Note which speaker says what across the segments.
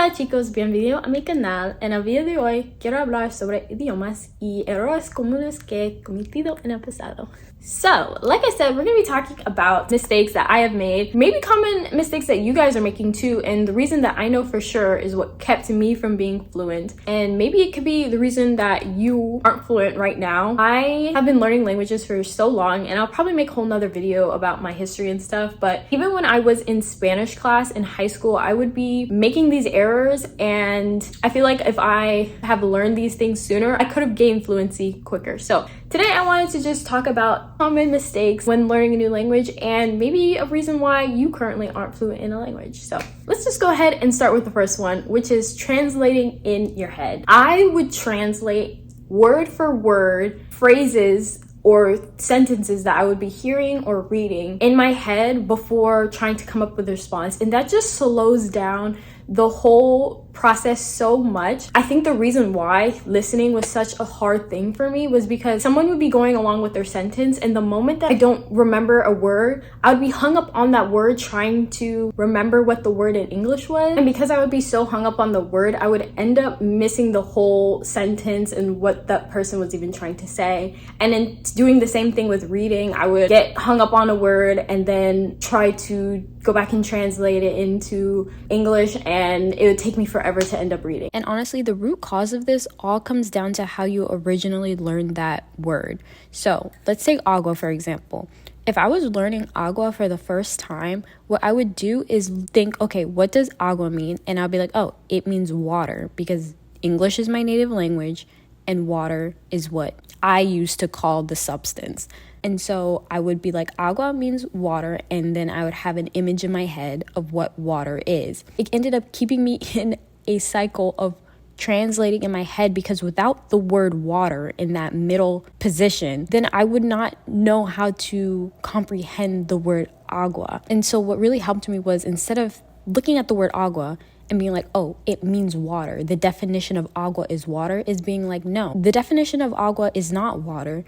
Speaker 1: Hola chicos, bienvenido a mi canal. En el video de hoy quiero hablar sobre idiomas y errores comunes que he cometido en el pasado. So, like I said, we're going to be talking about mistakes that I have made, maybe common mistakes that you guys are making too, and the reason that I know for sure is what kept me from being fluent, and maybe it could be the reason that you aren't fluent right now. I have been learning languages for so long, and I'll probably make a whole nother video about my history and stuff, but even when I was in Spanish class in high school, I would be making these errors, and I feel like if I have learned these things sooner, I could have gained fluency quicker. So today I wanted to just talk about common mistakes when learning a new language and maybe a reason why you currently aren't fluent in a language. So let's just go ahead and start with the first one, which is translating in your head. I would translate word for word phrases or sentences that I would be hearing or reading in my head before trying to come up with a response. And that just slows down the whole process so much. I think the reason why listening was such a hard thing for me was because someone would be going along with their sentence, and the moment that I don't remember a word, I would be hung up on that word trying to remember what the word in English was. And because I would be so hung up on the word, I would end up missing the whole sentence and what that person was even trying to say. And in doing the same thing with reading, I would get hung up on a word and then try to go back and translate it into English, and it would take me forever to end up reading.
Speaker 2: And honestly, the root cause of this all comes down to how you originally learned that word. So let's take agua, for example. If I was learning agua for the first time, what I would do is think, okay, what does agua mean? And I'll be like, oh, it means water, because English is my native language and water is what I used to call the substance. And so I would be like, agua means water, and then I would have an image in my head of what water is. It ended up keeping me in a cycle of translating in my head, because without the word water in that middle position, then I would not know how to comprehend the word agua. And so what really helped me was, instead of looking at the word agua and being like, oh, it means water, the definition of agua is water, is being like, no, the definition of agua is not water.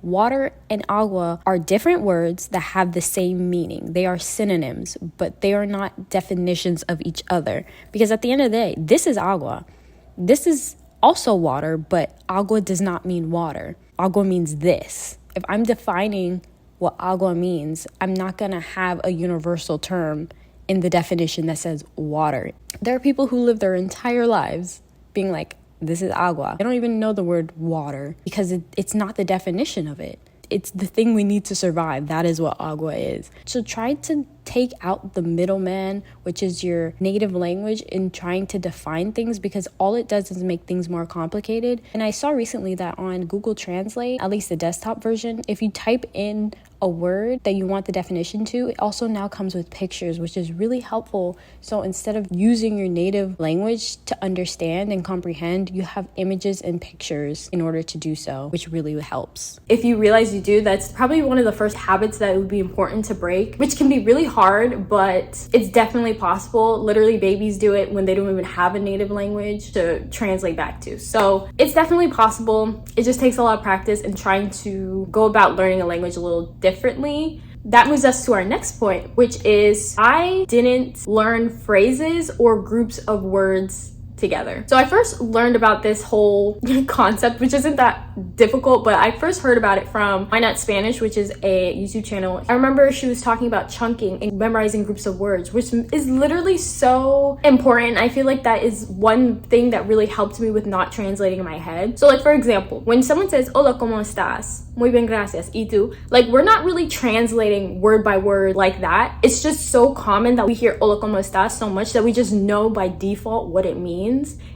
Speaker 2: Water and agua are different words that have the same meaning. They are synonyms, but they are not definitions of each other. Because at the end of the day, this is agua. This is also water, but agua does not mean water. Agua means this. If I'm defining what agua means, I'm not going to have a universal term in the definition that says water. There are people who live their entire lives being like, this is agua. I don't even know the word water because it's not the definition of it. It's the thing we need to survive. That is what agua is. So try to take out the middleman, which is your native language, in trying to define things, because all it does is make things more complicated. And I saw recently that on Google Translate, at least the desktop version, if you type in a word that you want the definition to, it also now comes with pictures, which is really helpful. So instead of using your native language to understand and comprehend, you have images and pictures in order to do so, which really helps.
Speaker 1: If you realize you do, that's probably one of the first habits that would be important to break, which can be really hard, but it's definitely possible. Literally, babies do it when they don't even have a native language to translate back to. So it's definitely possible. It just takes a lot of practice and trying to go about learning a language a little differently. That moves us to our next point, which is I didn't learn phrases or groups of words together. So I first learned about this whole concept, which isn't that difficult, but I first heard about it from Why Not Spanish, which is a YouTube channel. I remember she was talking about chunking and memorizing groups of words, which is literally so important. I feel like that is one thing that really helped me with not translating in my head. So like, for example, when someone says, hola, ¿cómo estás? Muy bien, gracias. ¿Y tú? Like, we're not really translating word by word like that. It's just so common that we hear hola, ¿cómo estás? So much that we just know by default what it means.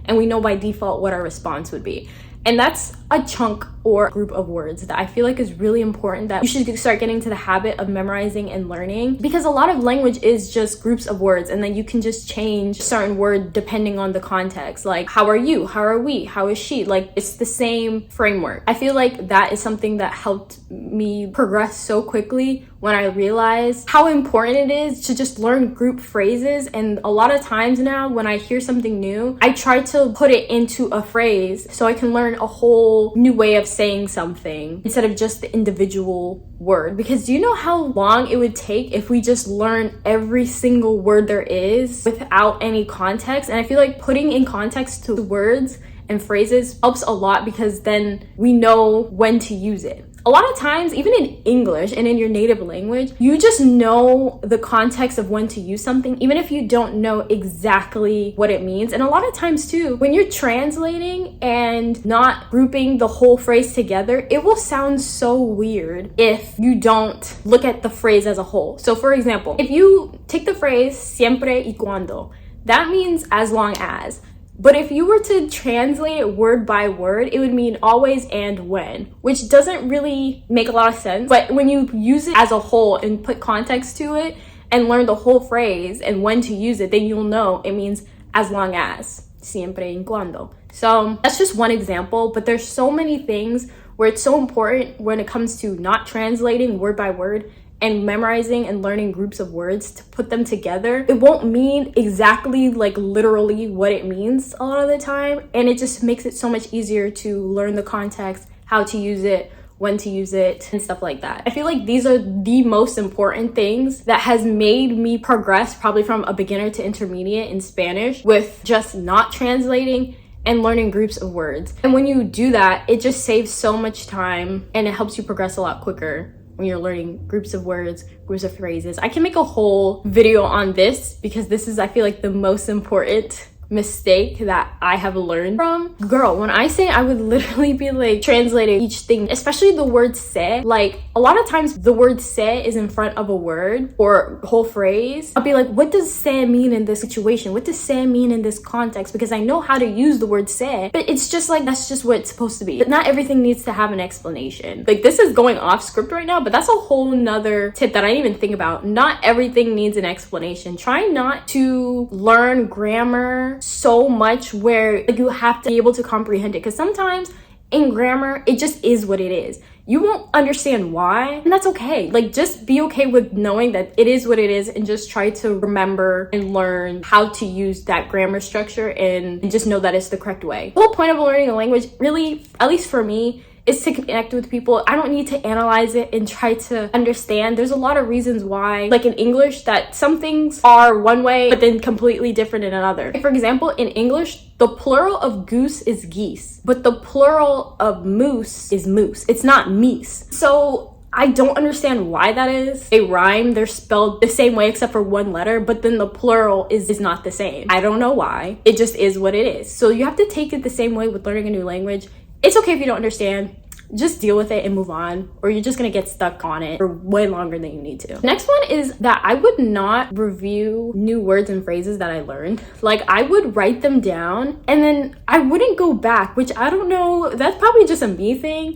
Speaker 1: And we know by default what our response would be. And that's a chunk or group of words that I feel like is really important, that you should start getting to the habit of memorizing and learning, because a lot of language is just groups of words, and then you can just change a certain word depending on the context. Like, how are you? How are we? How is she? Like, it's the same framework. I feel like that is something that helped me progress so quickly when I realized how important it is to just learn group phrases. And a lot of times now when I hear something new, I try to put it into a phrase so I can learn learn a whole new way of saying something instead of just the individual word. Because do you know how long it would take if we just learn every single word there is without any context? And I feel like putting in context to words and phrases helps a lot, because then we know when to use it. A lot of times, even in English and in your native language, you just know the context of when to use something, even if you don't know exactly what it means. And a lot of times too, when you're translating and not grouping the whole phrase together, it will sound so weird if you don't look at the phrase as a whole. So for example, if you take the phrase siempre y cuando, that means as long as. But if you were to translate it word by word, it would mean always and when, which doesn't really make a lot of sense. But when you use it as a whole and put context to it and learn the whole phrase and when to use it, then you'll know it means as long as, siempre y cuando. So that's just one example, but there's so many things where it's so important when it comes to not translating word by word and memorizing and learning groups of words to put them together. It won't mean exactly like literally what it means a lot of the time, and it just makes it so much easier to learn the context, how to use it, when to use it, and stuff like that. I feel like these are the most important things that has made me progress probably from a beginner to intermediate in Spanish, with just not translating and learning groups of words. And when you do that, it just saves so much time and it helps you progress a lot quicker when you're learning groups of words, groups of phrases. I can make a whole video on this because this is, I feel like, the most important mistake that I have learned from. Girl, when I say, I would literally be like translating each thing, especially the word se. Like a lot of times the word se is in front of a word or whole phrase. I'll be like, what does se mean in this situation? What does se mean in this context? Because I know how to use the word se, but it's just like, that's just what it's supposed to be. But not everything needs to have an explanation. Like this is going off script right now, but that's a whole nother tip that I didn't even think about. Not everything needs an explanation. Try not to learn grammar so much where like, you have to be able to comprehend it, because sometimes in grammar it just is what it is. You won't understand why, and that's okay. Like just be okay with knowing that it is what it is, and just try to remember and learn how to use that grammar structure and just know that it's the correct way. The whole point of learning a language, really, at least for me, is to connect with people. I don't need to analyze it and try to understand. There's a lot of reasons why, like in English, that some things are one way but then completely different in another. For example, in English, the plural of goose is geese, but the plural of moose is moose. It's not meese. So I don't understand why that is. They rhyme, they're spelled the same way except for one letter, but then the plural is not the same. I don't know why. It just is what it is. So you have to take it the same way with learning a new language. It's okay if you don't understand. Just deal with it and move on, or you're just gonna get stuck on it for way longer than you need to. Next one is that I would not review new words and phrases that I learned. Like I would write them down and then I wouldn't go back, which I don't know, that's probably just a me thing.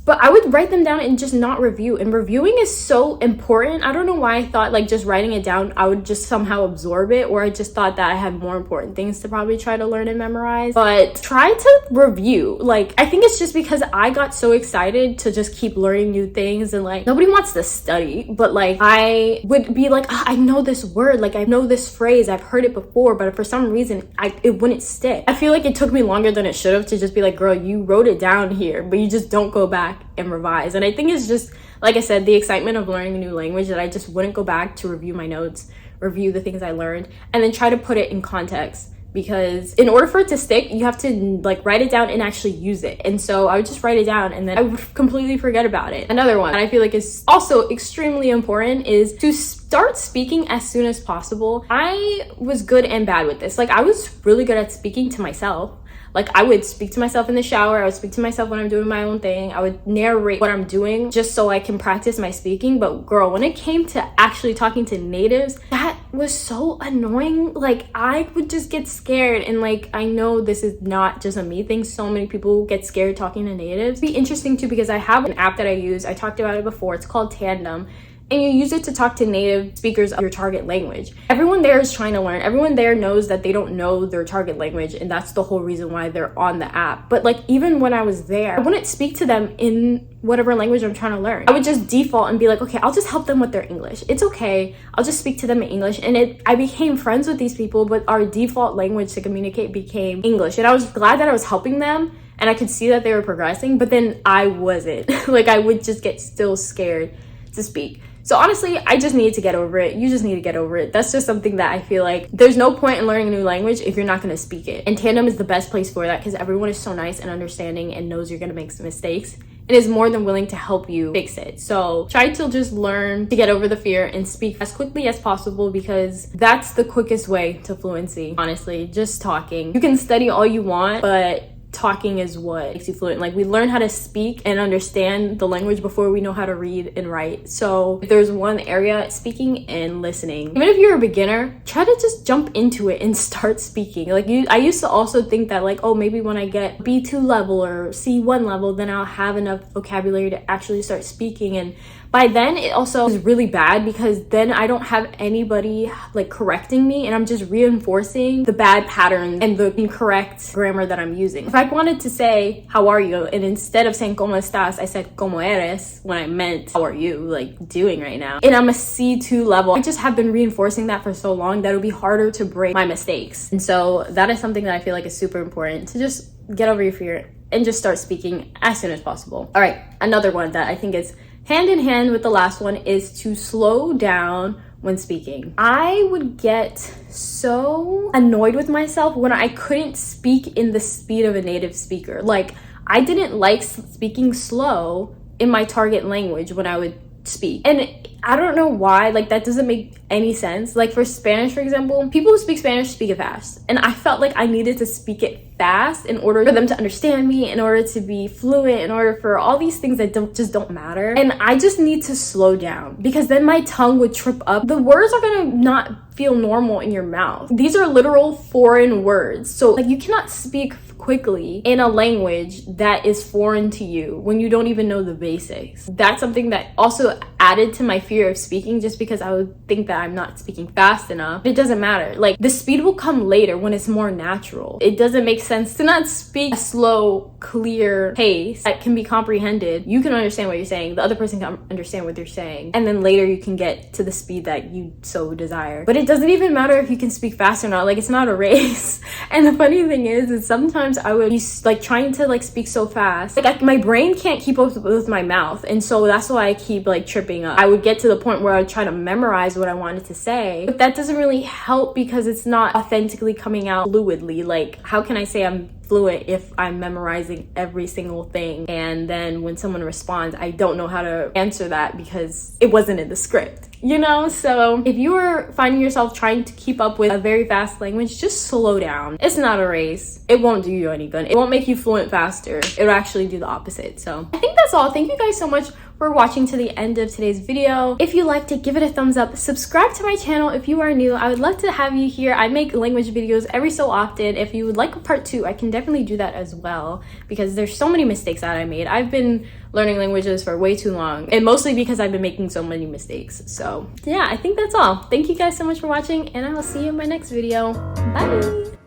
Speaker 1: But I would write them down and just not review. And reviewing is so important. I don't know why I thought like just writing it down, I would just somehow absorb it, or I just thought that I had more important things to probably try to learn and memorize. But try to review. Like, I think it's just because I got so excited to just keep learning new things, and like nobody wants to study, but like I would be like, oh, I know this word, like I know this phrase, I've heard it before, but for some reason it wouldn't stick. I feel like it took me longer than it should have to just be like, girl, you wrote it down here, but you just don't go back and revise. And I think it's just, like I said, the excitement of learning a new language, that I just wouldn't go back to review my notes, review the things I learned, and then try to put it in context. Because in order for it to stick, you have to like write it down and actually use it. And so I would just write it down and then I would completely forget about it. Another one that I feel like is also extremely important is to start speaking as soon as possible. I was good and bad with this. Like I was really good at speaking to myself. Like I would speak to myself in the shower, I would speak to myself when I'm doing my own thing, I would narrate what I'm doing just so I can practice my speaking. But girl, when it came to actually talking to natives, that was so annoying. Like I would just get scared, and like I know this is not just a me thing, so many people get scared talking to natives. It'd be interesting too, because I have an app that I use, I talked about it before, it's called Tandem. And you use it to talk to native speakers of your target language. Everyone there is trying to learn. Everyone there knows that they don't know their target language, and that's the whole reason why they're on the app. But like even when I was there, I wouldn't speak to them in whatever language I'm trying to learn. I would just default and be like, okay, I'll just help them with their English. It's okay. I'll just speak to them in English. And I became friends with these people, but our default language to communicate became English. And I was glad that I was helping them and I could see that they were progressing, but then I wasn't. Like, I would just get still scared to speak. So honestly, I just need to get over it. You just need to get over it. That's just something that I feel like there's no point in learning a new language if you're not going to speak it. And tandem is the best place for that because everyone is so nice and understanding and knows you're going to make some mistakes and is more than willing to help you fix it. So try to just learn to get over the fear and speak as quickly as possible because that's the quickest way to fluency. Honestly, just talking. You can study all you want, but talking is what makes you fluent. Like, we learn how to speak and understand the language before we know how to read and write. So if there's one area, speaking and listening. Even if you're a beginner, try to just jump into it and start speaking. Like, I used to also think that, like, oh, maybe when I get B2 level or C1 level, then I'll have enough vocabulary to actually start speaking. And by then it also is really bad because then I don't have anybody like correcting me and I'm just reinforcing the bad pattern and the incorrect grammar that I'm using. If I wanted to say how are you, and instead of saying como estás, I said como eres when I meant how are you, like doing right now, and I'm a C2 level, I just have been reinforcing that for so long that it'll be harder to break my mistakes. And so that is something that I feel like is super important, to just get over your fear and just start speaking as soon as possible. All right, another one that I think is hand in hand with the last one is to slow down when speaking. I would get so annoyed with myself when I couldn't speak in the speed of a native speaker. Like, I didn't like speaking slow in my target language when I would speak. And I don't know why, like, that doesn't make any sense. Like, for Spanish, for example, people who speak Spanish speak it fast. And I felt like I needed to speak it fast in order for them to understand me, in order to be fluent, in order for all these things that just don't matter. And I just need to slow down because then my tongue would trip up. The words are gonna not feel normal in your mouth. These are literal foreign words. So, like, you cannot speak quickly in a language that is foreign to you when you don't even know the basics. That's something that also added to my fear of speaking, just because I would think that I'm not speaking fast enough. It doesn't matter. Like, the speed will come later when it's more natural. It doesn't make sense to not speak a slow, clear pace that can be comprehended. You can understand what you're saying, the other person can understand what they're saying, and then later you can get to the speed that you so desire. But it doesn't even matter if you can speak fast or not. Like, it's not a race. And the funny thing is sometimes I would be like trying to like speak so fast, like my brain can't keep up with my mouth, and so that's why I keep like tripping up. I would get to the point where I would try to memorize what I wanted to say, but that doesn't really help because it's not authentically coming out fluidly. Like, how can I say I'm fluent if I'm memorizing every single thing, and then when someone responds, I don't know how to answer that because it wasn't in the script, you know? So if you are finding yourself trying to keep up with a very fast language, just slow down. It's not a race. It won't do you any good. It won't make you fluent faster. It'll actually do the opposite. So I think that's all. Thank you guys so much for watching to the end of today's video. If you liked it, give it a thumbs up. Subscribe to my channel if you are new. I would love to have you here. I make language videos every so often. If you would like a part 2, I can definitely do that as well, because there's so many mistakes that I made. I've been learning languages for way too long, and mostly because I've been making so many mistakes. So yeah, I think that's all. Thank you guys so much for watching, and I will see you in my next video. Bye.